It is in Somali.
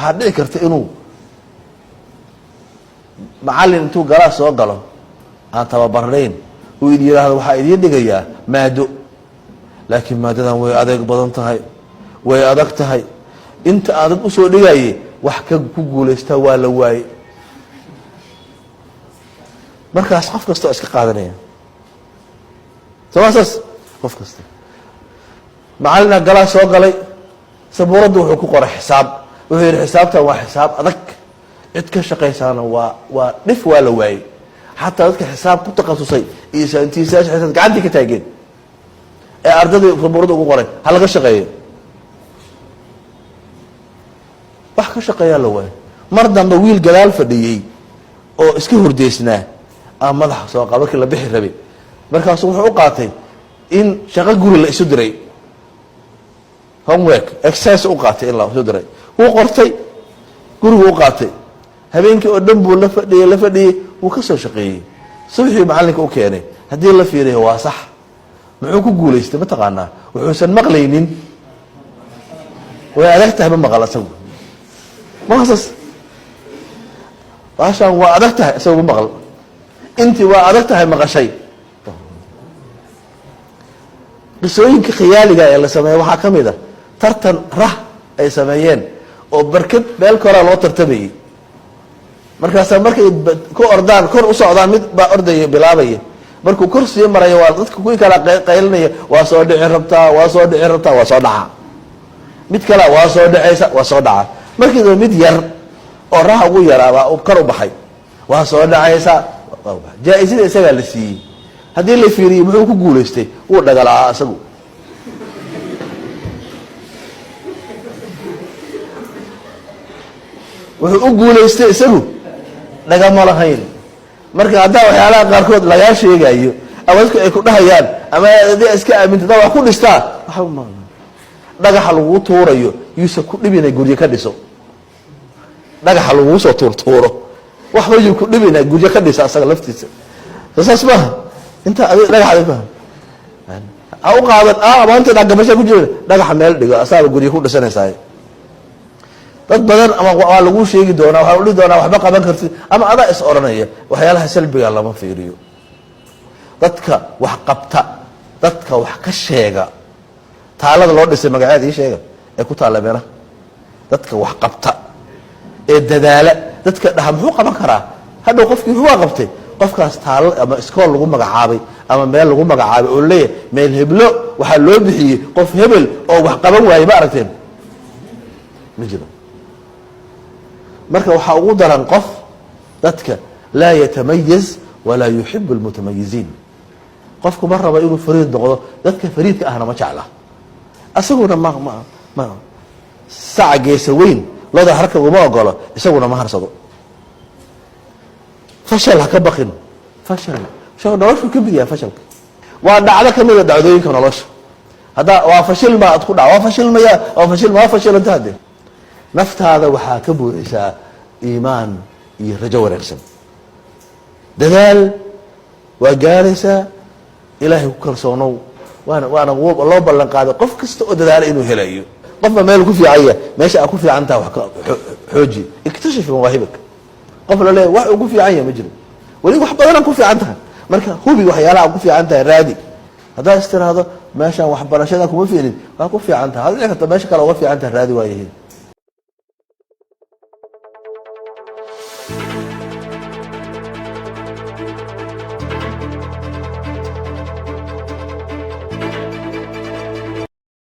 waxaa dhici karta inuu macallin intuu galaa soo galo aan tababarnayn uu idin yidhaahdo waxaa idiin dhigayaa maado laakiin maadadan way adeeg badan tahay way adag tahay inta aan dad usoo dhigayay wax ka ku guulaystaa waa la waayey markaas qof kasta oo iska qaadanaya saas qof kasta macallina galaa soo galay sabuuradda wuxuu ku qoray xisaab wuxuu yidhi xisaabtan waa xisaab adag cid ka shaqaysaana waa dhif waa la waayey xataa dadka xisaab ku takhasusay iyo saantiisayaasha xisaab gacantii ka taageen ee ardadii sabuuradda ugu qoray ha laga shaqeeyo wax ka shaqeeyaa la waayey mar dambe wiil gadaal fadhiyey oo iska hordeysnaa ama madaxa soo qaba markii la bixi rabay markaasu wuxuu u qaatay in shaqo guri la isu diray homework exercise u qaatay in la isu diray wuu qortay gurigu u qaatay habeenkii oo dhan buu la fadhiyey wuu ka soo shaqeeyey subaxii macallinka u keenay haddii la fiiriyo waa sax muxuu ku guulaystay mataqaanaa wuxuusan maqlaynin way adag tahay ma maqal asagu maasas baashaan waa adag tahay isagu ma maqal intii waa adag tahay maqashay qisooyinka khiyaaliga ee la sameeyey waxaa ka mid a tartan rah ay sameeyeen oo barkad meel koraa loo tartamayey markaasaa markay ku ordaan kor u socdaan mid baa ordaya bilaabaya markuu kor sii maraya waa dadka kuwii kala qaylinaya waa soo dhici rabtaa waa soo dhici rabtaa waa soo dhaca mid kale waa soo dhacaysa waa soo dhaca markii dambe mid yar oo raha ugu yaraabaa kor u baxay waa soo dhacaysa jaa-isada isagaa la siiyey haddii la fiiriyey muxuu ku guulaystay wuu dhagalaa isagu wuxuu u guulaystay isagu dhagama lahayn marka haddaa waxyaalaha qaarkood lagaa sheegayo ama dadku ay ku dhahayaan ama adii iska aaminta daa wax ku dhistaa waxba dhagaxa lagu tuurayo yuusan ku dhibinay guryo ka dhiso dhagaxa lagu soo tuurtuuro waxba yuu ku dhibinay guryo ka dhisa asaga laftiisa saas maaha inta adiga dhagaxa faham ha u qaadan maanta dhagamasha ku jira dhagaxa meel dhigo asaaba guryo ku dhisanaysaa dad badan ama waa lagu sheegi doonaa waxaa udhihi doonaa waxba qaban kartid ama adaa is odhanaya waxyaalaha salbiga lama fiiriyo dadka wax qabta dadka wax ka sheega taalada loo dhisay magaceeda ii sheega ee ku taalla meelaha dadka wax qabta ee dadaala dadka dhaha muxuu qaban karaa hadhow qofkii wuxuu qabtay qofkaas taalo ama iskool lagu magacaabay ama meel lagu magacaabay oo leeyahay meel heblo waxaa loo bixiyey qof hebel oo wax qaban waayey ma aragteen ma jiro marka waxaa ugu daran qof dadka laa yatamayaz walaa yuxibu almutamayiziin qofku ma raba inuu fariid noqdo dadka fariidka ahna ma jecla isaguna ma saca geesa weyn looda harka uma ogolo isaguna ma harsado fashal ha ka baqin fashal noloshu ka mid yahay fashalka waa dhacdo ka mida dhacdooyinka nolosha haddaa waa fashilma ad ku dhac waa fashilmaya waa fashilma waa fashilanta hadde naftaada waxaa ka buuxisaa iimaan iyo rajo wanaagsan dadaal waa gaaraysaa ilaahay ku kalsoonow waana loo ballan qaaday qof kasta oo dadaala inuu helayo qofba meel ku fiicanya meesha aad ku fiican taha wax ka xooji iktashif mawaahibaka qof la leeyahy wax uu ku fiican yahay ma jiro weli wax badanaan ku fiican tahay marka hubi waxyaalaha aad ku fiican tahay raadi haddaad is tiraahdo meeshaan waxbarashada kuma fiicnin waa ku fiican tahay hadda meesha kale uga fiican tahay raadi waayahay